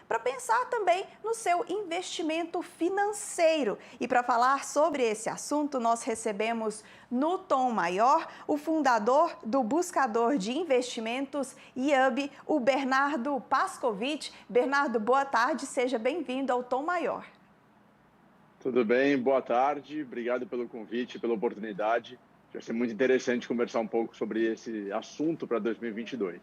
para pensar também no seu investimento financeiro. E para falar sobre esse assunto, nós recebemos no Tom Maior o fundador do buscador de investimentos IAB, o Bernardo Pascovitch. Bernardo, boa tarde, seja bem-vindo ao Tom Maior. Tudo bem, boa tarde, obrigado pelo convite, pela oportunidade. Vai ser muito interessante conversar um pouco sobre esse assunto para 2022.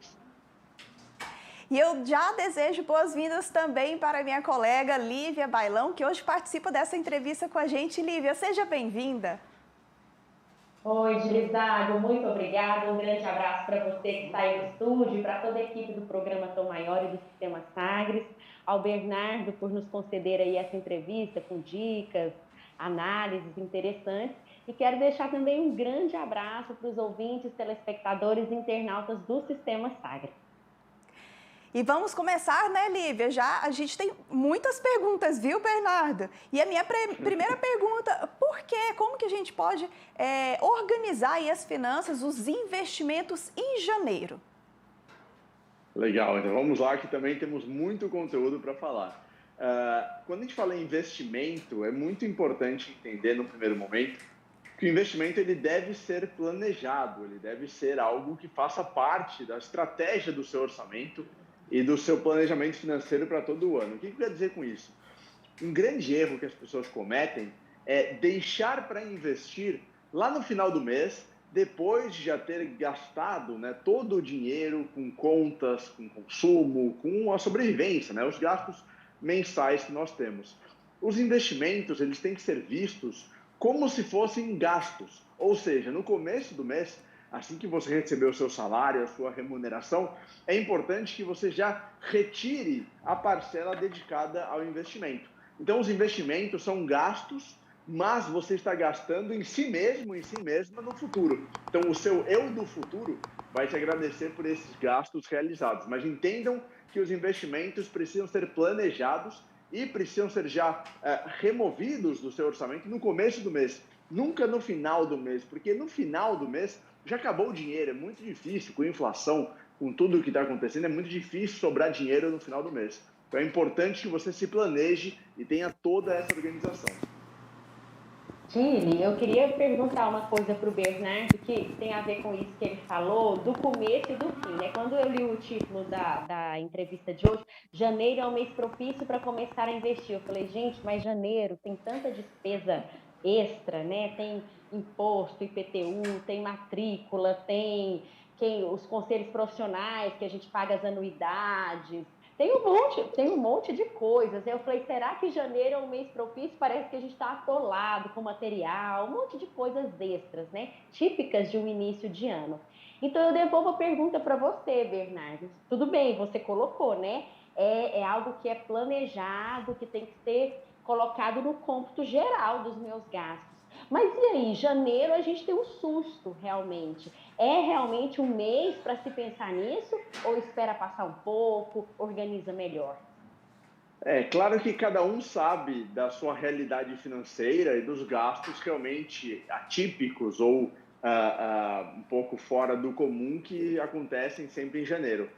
E eu já desejo boas-vindas também para a minha colega Lívia Bailão, que hoje participa dessa entrevista com a gente. Lívia, seja bem-vinda. Oi, Gilizago, muito obrigada. Um grande abraço para você que está aí no estúdio, para toda a equipe do programa Tom Maior e do Sistema Sagres, ao Bernardo por nos conceder aí essa entrevista com dicas, análises interessantes. E quero deixar também um grande abraço para os ouvintes, telespectadores e internautas do Sistema Sagres. E vamos começar, né, Lívia? A gente tem muitas perguntas, viu, Bernardo? E a minha primeira pergunta, por quê? Como que a gente pode organizar aí as finanças, os investimentos em janeiro? Legal, então vamos lá que também temos muito conteúdo para falar. Quando a gente fala em investimento, é muito importante entender no primeiro momento que o investimento ele deve ser planejado, ele deve ser algo que faça parte da estratégia do seu orçamento e do seu planejamento financeiro para todo o ano. O que eu quero dizer com isso? Um grande erro que as pessoas cometem é deixar para investir lá no final do mês, depois de já ter gastado, né, todo o dinheiro com contas, com consumo, com a sobrevivência, né, os gastos mensais que nós temos. Os investimentos eles têm que ser vistos como se fossem gastos, ou seja, no começo do mês, assim que você receber o seu salário, a sua remuneração, é importante que você já retire a parcela dedicada ao investimento. Então, os investimentos são gastos, mas você está gastando em si mesmo, em si mesma no futuro. Então, o seu eu do futuro vai te agradecer por esses gastos realizados. Mas entendam que os investimentos precisam ser planejados e precisam ser já removidos do seu orçamento no começo do mês, nunca no final do mês, porque no final do mês já acabou o dinheiro, é muito difícil, com inflação, com tudo o que está acontecendo, é muito difícil sobrar dinheiro no final do mês. Então é importante que você se planeje e tenha toda essa organização. Gili, eu queria perguntar uma coisa para o Bernardo, que tem a ver com isso que ele falou, do começo e do fim, né? Quando eu li o título da entrevista de hoje, janeiro é um mês propício para começar a investir. Eu falei, gente, mas janeiro tem tanta despesa extra, né? Tem imposto, IPTU, tem matrícula, tem os conselhos profissionais que a gente paga as anuidades. Tem um monte de coisas. Eu falei, será que janeiro é um mês propício? Parece que a gente está atolado com material, um monte de coisas extras, né? Típicas de um início de ano. Então, eu devolvo a pergunta para você, Bernardo. Tudo bem, você colocou, né? É algo que é planejado, que tem que ser colocado no cômputo geral dos meus gastos. Mas e aí, janeiro a gente tem um susto, realmente. É realmente um mês para se pensar nisso? Ou espera passar um pouco, organiza melhor? É claro que cada um sabe da sua realidade financeira e dos gastos realmente atípicos ou um pouco fora do comum que acontecem sempre em janeiro.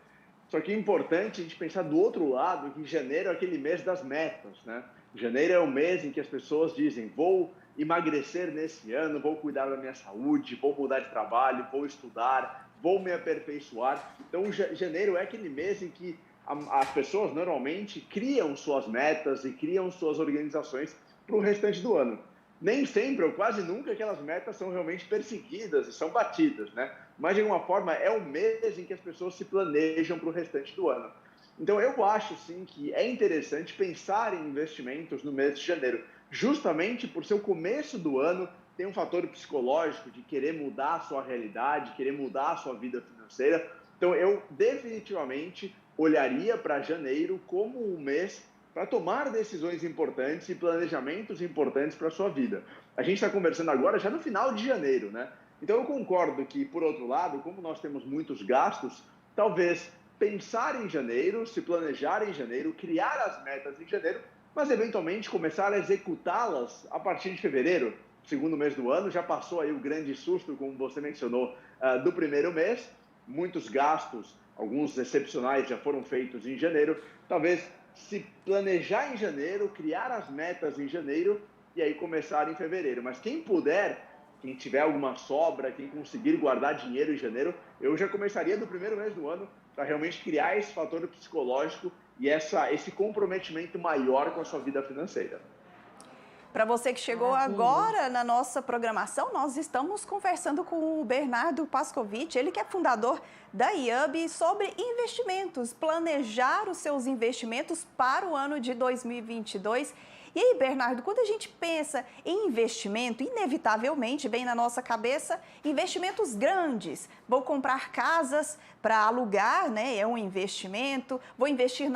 Só que é importante a gente pensar do outro lado que janeiro é aquele mês das metas, né? Janeiro é o mês em que as pessoas dizem, vou emagrecer nesse ano, vou cuidar da minha saúde, vou mudar de trabalho, vou estudar, vou me aperfeiçoar. Então, janeiro é aquele mês em que as pessoas normalmente criam suas metas e criam suas organizações para o restante do ano. Nem sempre, ou quase nunca, aquelas metas são realmente perseguidas e são batidas, né? Mas, de alguma forma, é o mês em que as pessoas se planejam para o restante do ano. Então, eu acho, sim, que é interessante pensar em investimentos no mês de janeiro, justamente por ser o começo do ano, tem um fator psicológico de querer mudar a sua realidade, querer mudar a sua vida financeira. Então, eu definitivamente olharia para janeiro como um mês para tomar decisões importantes e planejamentos importantes para a sua vida. A gente está conversando agora já no final de janeiro, né? Então, eu concordo que, por outro lado, como nós temos muitos gastos, talvez pensar em janeiro, se planejar em janeiro, criar as metas em janeiro, mas eventualmente começar a executá-las a partir de fevereiro, segundo mês do ano. Já passou aí o grande susto, como você mencionou, do primeiro mês, muitos gastos alguns excepcionais já foram feitos em janeiro, talvez se planejar em janeiro, criar as metas em janeiro e aí começar em fevereiro. Mas quem puder, quem tiver alguma sobra, quem conseguir guardar dinheiro em janeiro, eu já começaria do primeiro mês do ano para realmente criar esse fator psicológico e esse comprometimento maior com a sua vida financeira. Para você que chegou agora na nossa programação, nós estamos conversando com o Bernardo Pascovitch, ele que é fundador da IUB, sobre investimentos, planejar os seus investimentos para o ano de 2022. E aí, Bernardo, quando a gente pensa em investimento, inevitavelmente vem na nossa cabeça investimentos grandes. Vou comprar casas para alugar, né? É um investimento. Vou investir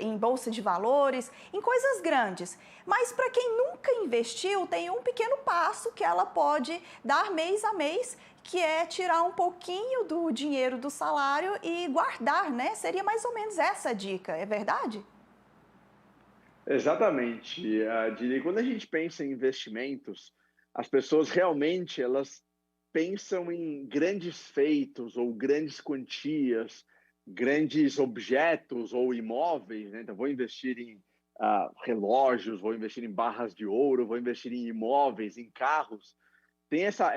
em bolsa de valores, em coisas grandes. Mas para quem nunca investiu, tem um pequeno passo que ela pode dar mês a mês, que é tirar um pouquinho do dinheiro do salário e guardar, né? Seria mais ou menos essa a dica, é verdade? Exatamente, Dini. Quando a gente pensa em investimentos, as pessoas realmente elas pensam em grandes feitos ou grandes quantias, grandes objetos ou imóveis, né? Então, vou investir em relógios, vou investir em barras de ouro, vou investir em imóveis, em carros. Tem essa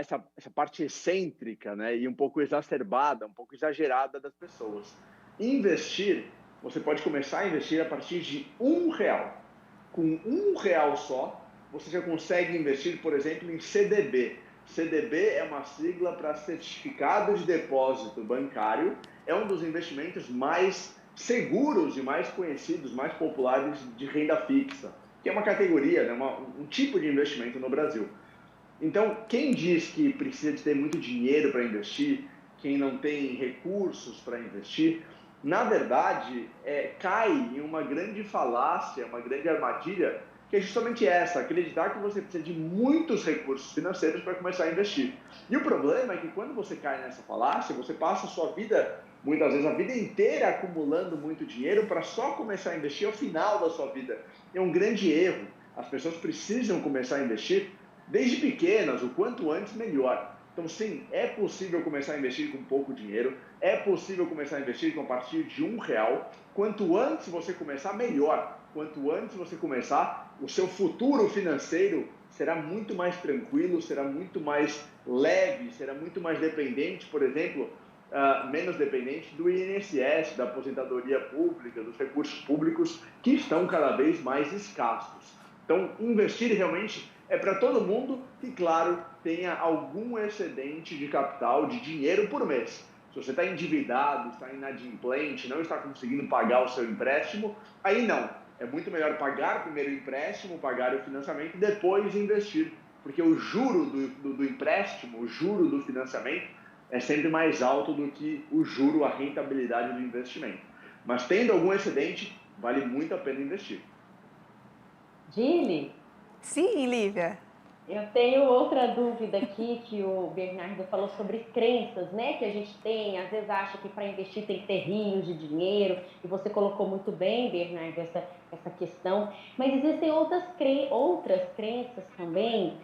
parte excêntrica, né? E um pouco exacerbada, um pouco exagerada das pessoas. Investir, você pode começar a investir a partir de R$ 1. Com R$ 1 só, você já consegue investir, por exemplo, em CDB. CDB é uma sigla para Certificado de Depósito Bancário. É um dos investimentos mais seguros e mais conhecidos, mais populares de renda fixa, que é uma categoria, né? Um tipo de investimento no Brasil. Então, quem diz que precisa de ter muito dinheiro para investir, quem não tem recursos para investir, na verdade, cai em uma grande falácia, uma grande armadilha, que é justamente essa, acreditar que você precisa de muitos recursos financeiros para começar a investir. E o problema é que quando você cai nessa falácia, você passa a sua vida, muitas vezes a vida inteira, acumulando muito dinheiro para só começar a investir ao final da sua vida. É um grande erro. As pessoas precisam começar a investir desde pequenas, o quanto antes melhor. Então, sim, é possível começar a investir com pouco dinheiro, é possível começar a investir com a partir de R$ 1. Quanto antes você começar, melhor. Quanto antes você começar, o seu futuro financeiro será muito mais tranquilo, será muito mais leve, será muito mais dependente, por exemplo, menos dependente do INSS, da aposentadoria pública, dos recursos públicos que estão cada vez mais escassos. Então, investir realmente é para todo mundo que, claro, tenha algum excedente de capital, de dinheiro por mês. Se você está endividado, está inadimplente, não está conseguindo pagar o seu empréstimo, aí não. É muito melhor pagar primeiro o empréstimo, pagar o financiamento e depois investir, porque o juro do empréstimo, o juro do financiamento é sempre mais alto do que o juro, a rentabilidade do investimento. Mas tendo algum excedente, vale muito a pena investir. Gili? Sim, Lívia. Eu tenho outra dúvida aqui que o Bernardo falou sobre crenças, né? Que a gente tem, às vezes acha que para investir tem que ter rios de dinheiro, e você colocou muito bem, Bernardo, essa questão. Mas existem outras crenças também,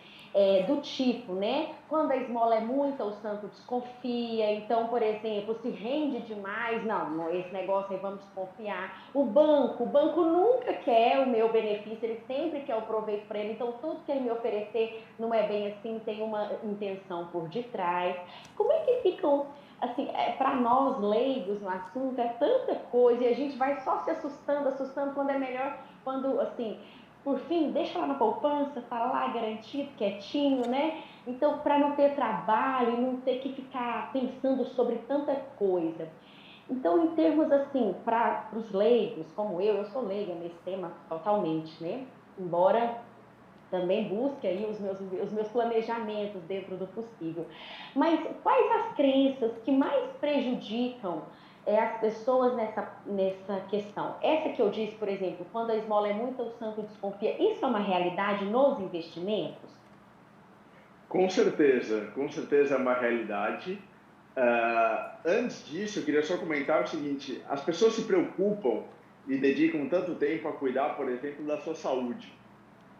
do tipo, né? Quando a esmola é muita, o santo desconfia. Então, por exemplo, se rende demais, não, esse negócio aí vamos desconfiar. O banco nunca quer o meu benefício, ele sempre quer o proveito para ele. Então, tudo que ele me oferecer não é bem assim, tem uma intenção por detrás. Como é que ficam, assim, para nós leigos no assunto, é tanta coisa e a gente vai só se assustando, quando é melhor, quando, assim, por fim, deixa lá na poupança, tá lá garantido, quietinho, né? Então, para não ter trabalho e não ter que ficar pensando sobre tanta coisa. Então, em termos assim, para os leigos, como eu sou leiga nesse tema totalmente, né? Embora também busque aí os meus planejamentos dentro do possível. Mas quais as crenças que mais prejudicam as pessoas nessa questão? Essa que eu disse, por exemplo, quando a esmola é muita, o santo desconfia. Isso é uma realidade nos investimentos? Com certeza é uma realidade. Antes disso, eu queria só comentar o seguinte: as pessoas se preocupam e dedicam tanto tempo a cuidar, por exemplo, da sua saúde,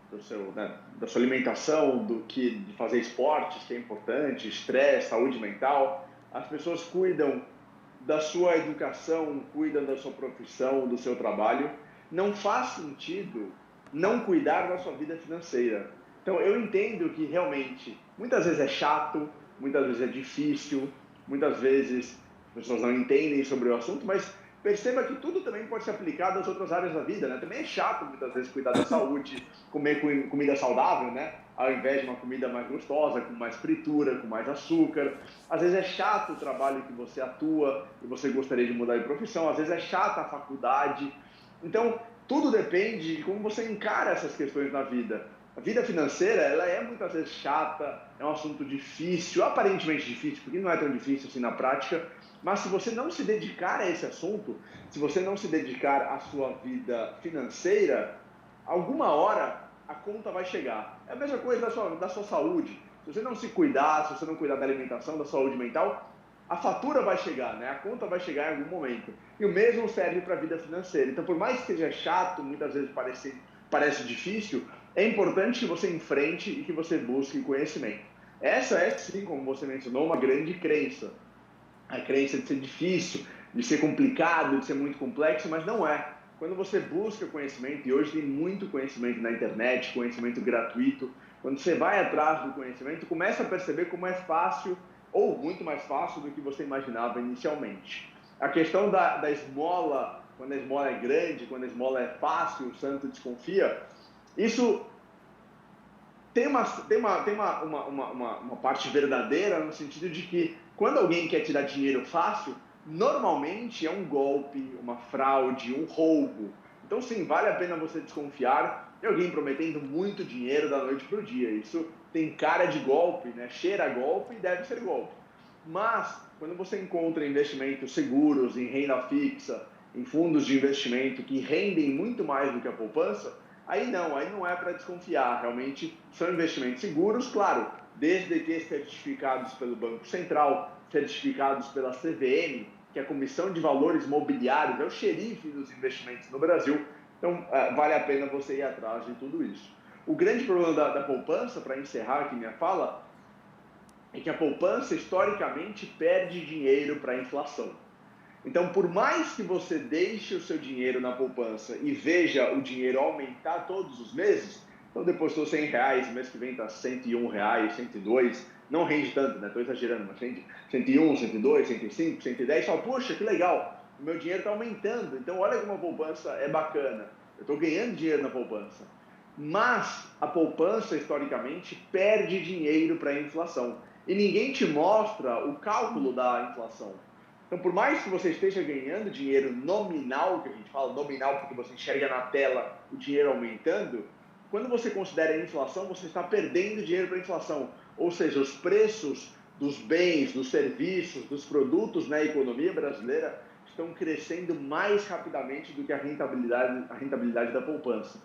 da sua alimentação, de fazer esportes, que é importante, estresse, saúde mental. As pessoas cuidam da sua educação, cuidam da sua profissão, do seu trabalho, não faz sentido não cuidar da sua vida financeira. Então, eu entendo que realmente, muitas vezes é chato, muitas vezes é difícil, muitas vezes as pessoas não entendem sobre o assunto, mas perceba que tudo também pode ser aplicado às outras áreas da vida, né? Também é chato, muitas vezes, cuidar da saúde, comer comida saudável, né? Ao invés de uma comida mais gostosa, com mais fritura, com mais açúcar. Às vezes é chato o trabalho que você atua e você gostaria de mudar de profissão. Às vezes é chata a faculdade. Então, tudo depende de como você encara essas questões na vida. A vida financeira, ela é muitas vezes chata, é um assunto difícil, aparentemente difícil, porque não é tão difícil assim na prática, mas se você não se dedicar a esse assunto, se você não se dedicar à sua vida financeira, alguma hora a conta vai chegar. É a mesma coisa da sua saúde. Se você não se cuidar, se você não cuidar da alimentação, da saúde mental, a fatura vai chegar, né? A conta vai chegar em algum momento. E o mesmo serve para a vida financeira. Então, por mais que seja chato, muitas vezes parece difícil, é importante que você enfrente e que você busque conhecimento. Essa é, sim, como você mencionou, uma grande crença. A crença de ser difícil, de ser complicado, de ser muito complexo, mas não é. Quando você busca conhecimento, e hoje tem muito conhecimento na internet, conhecimento gratuito, quando você vai atrás do conhecimento, começa a perceber como é fácil, ou muito mais fácil do que você imaginava inicialmente. A questão da esmola, quando a esmola é grande, quando a esmola é fácil, o santo desconfia, isso tem uma parte verdadeira no sentido de que quando alguém quer te dar dinheiro fácil, normalmente é um golpe, uma fraude, um roubo. Então, sim, vale a pena você desconfiar de alguém prometendo muito dinheiro da noite para o dia. Isso tem cara de golpe, né? Cheira a golpe e deve ser golpe. Mas, quando você encontra investimentos seguros, em renda fixa, em fundos de investimento que rendem muito mais do que a poupança, aí não é para desconfiar. Realmente são investimentos seguros, claro, desde que certificados pelo Banco Central, certificados pela CVM, que é a Comissão de Valores Mobiliários, é o xerife dos investimentos no Brasil. Então, vale a pena você ir atrás de tudo isso. O grande problema da poupança, para encerrar aqui minha fala, é que a poupança, historicamente, perde dinheiro para a inflação. Então, por mais que você deixe o seu dinheiro na poupança e veja o dinheiro aumentar todos os meses, então depositou R$100, mês que vem está R$101, 102, não rende tanto, né? Estou exagerando, mas rende 101, 102, 105, 110, fala, poxa, que legal, o meu dinheiro está aumentando, então olha como a poupança é bacana, eu estou ganhando dinheiro na poupança. Mas a poupança, historicamente, perde dinheiro para a inflação. E ninguém te mostra o cálculo da inflação. Então, por mais que você esteja ganhando dinheiro nominal, que a gente fala nominal porque você enxerga na tela o dinheiro aumentando, quando você considera a inflação, você está perdendo dinheiro para a inflação. Ou seja, os preços dos bens, dos serviços, dos produtos na economia brasileira estão crescendo mais rapidamente do que a rentabilidade da poupança.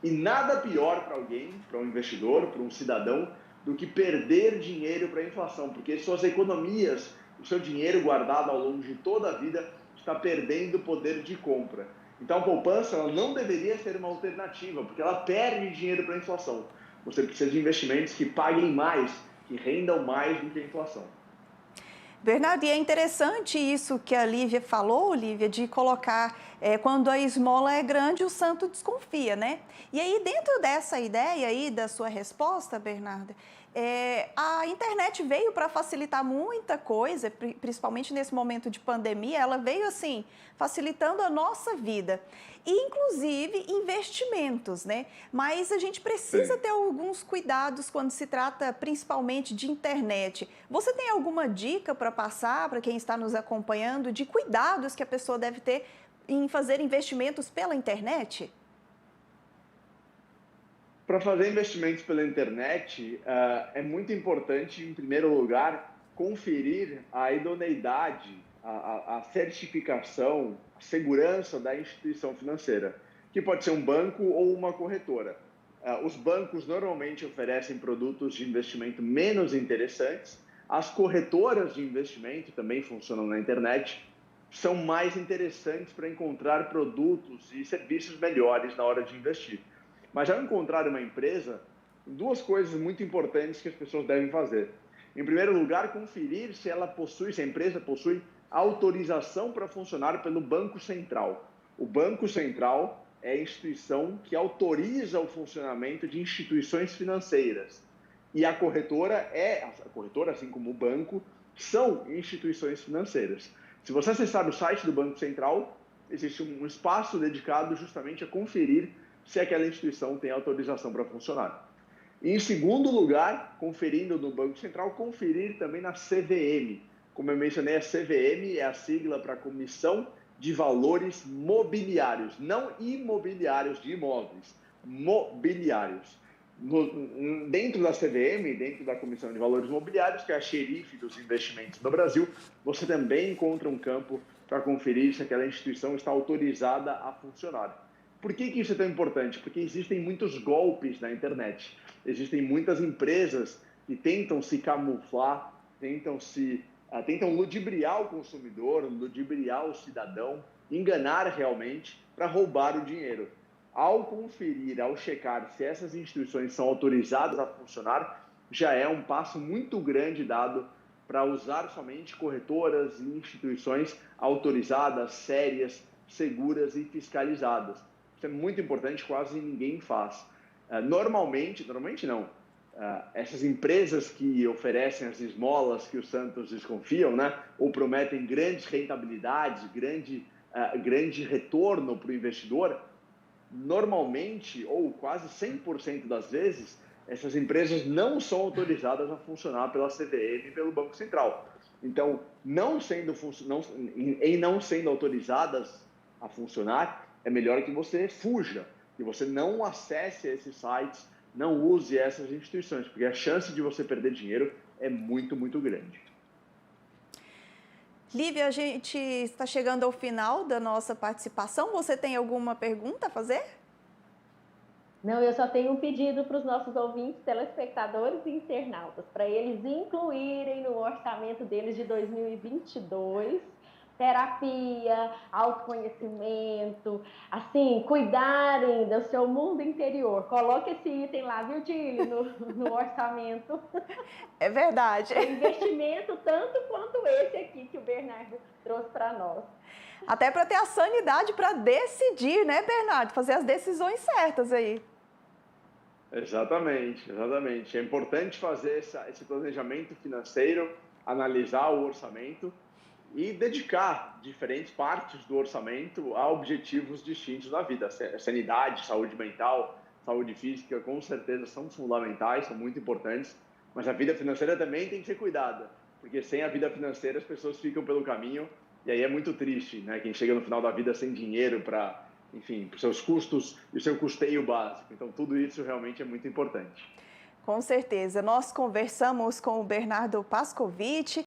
E nada pior para alguém, para um investidor, para um cidadão, do que perder dinheiro para a inflação, porque suas economias, o seu dinheiro guardado ao longo de toda a vida está perdendo poder de compra. Então, a poupança ela não deveria ser uma alternativa, porque ela perde dinheiro para a inflação. Você precisa de investimentos que paguem mais, que rendam mais do que a inflação. Bernardo, e é interessante isso que a Lívia falou, Lívia, de colocar, quando a esmola é grande, o santo desconfia, né? E aí, dentro dessa ideia aí, da sua resposta, Bernardo, a internet veio para facilitar muita coisa, principalmente nesse momento de pandemia, ela veio, assim, facilitando a nossa vida. Inclusive investimentos, né? Mas a gente precisa ter alguns cuidados quando se trata principalmente de internet. Você tem alguma dica para passar para quem está nos acompanhando de cuidados que a pessoa deve ter em fazer investimentos pela internet? Para fazer investimentos pela internet, é muito importante, em primeiro lugar, conferir a idoneidade, a certificação, a segurança da instituição financeira, que pode ser um banco ou uma corretora. Os bancos normalmente oferecem produtos de investimento menos interessantes, as corretoras de investimento também funcionam na internet, são mais interessantes para encontrar produtos e serviços melhores na hora de investir. Mas ao encontrar uma empresa, duas coisas muito importantes que as pessoas devem fazer. Em primeiro lugar, conferir se a empresa possui autorização para funcionar pelo Banco Central. O Banco Central é a instituição que autoriza o funcionamento de instituições financeiras. E a corretora, assim como o banco, são instituições financeiras. Se você acessar o site do Banco Central, existe um espaço dedicado justamente a conferir se aquela instituição tem autorização para funcionar. E, em segundo lugar, conferindo no Banco Central, conferir também na CVM. Como eu mencionei, a CVM é a sigla para Comissão de Valores Mobiliários, não imobiliários de imóveis, mobiliários. Dentro da CVM, dentro da Comissão de Valores Mobiliários, que é a xerife dos investimentos no Brasil, você também encontra um campo para conferir se aquela instituição está autorizada a funcionar. Por que isso é tão importante? Porque existem muitos golpes na internet. Existem muitas empresas que tentam se camuflar, tentam ludibriar o consumidor, ludibriar o cidadão, enganar realmente para roubar o dinheiro. Ao conferir, ao checar se essas instituições são autorizadas a funcionar, já é um passo muito grande dado para usar somente corretoras e instituições autorizadas, sérias, seguras e fiscalizadas. Isso é muito importante, quase ninguém faz. Normalmente não. Essas empresas que oferecem as esmolas que os santos desconfiam, né, ou prometem grandes rentabilidades, grande retorno para o investidor, normalmente, ou quase 100% das vezes, essas empresas não são autorizadas a funcionar pela CVM e pelo Banco Central. Então, não sendo autorizadas a funcionar, é melhor que você fuja, que você não acesse esses sites, não use essas instituições, porque a chance de você perder dinheiro é muito, muito grande. Lívia, a gente está chegando ao final da nossa participação. Você tem alguma pergunta a fazer? Não, eu só tenho um pedido para os nossos ouvintes, telespectadores e internautas, para eles incluírem no orçamento deles de 2022 terapia, autoconhecimento, assim, cuidarem do seu mundo interior. Coloque esse item lá, viu, Dili, no orçamento. É verdade. É investimento tanto quanto esse aqui que o Bernardo trouxe para nós. Até para ter a sanidade para decidir, né, Bernardo? Fazer as decisões certas aí. Exatamente. É importante fazer esse planejamento financeiro, analisar o orçamento e dedicar diferentes partes do orçamento a objetivos distintos na vida. Sanidade, saúde mental, saúde física, com certeza são fundamentais, são muito importantes, mas a vida financeira também tem que ser cuidada, porque sem a vida financeira as pessoas ficam pelo caminho e aí é muito triste, né? Quem chega no final da vida sem dinheiro para, enfim, para os seus custos e o seu custeio básico. Então, tudo isso realmente é muito importante. Com certeza. Nós conversamos com o Bernardo Pascovitch,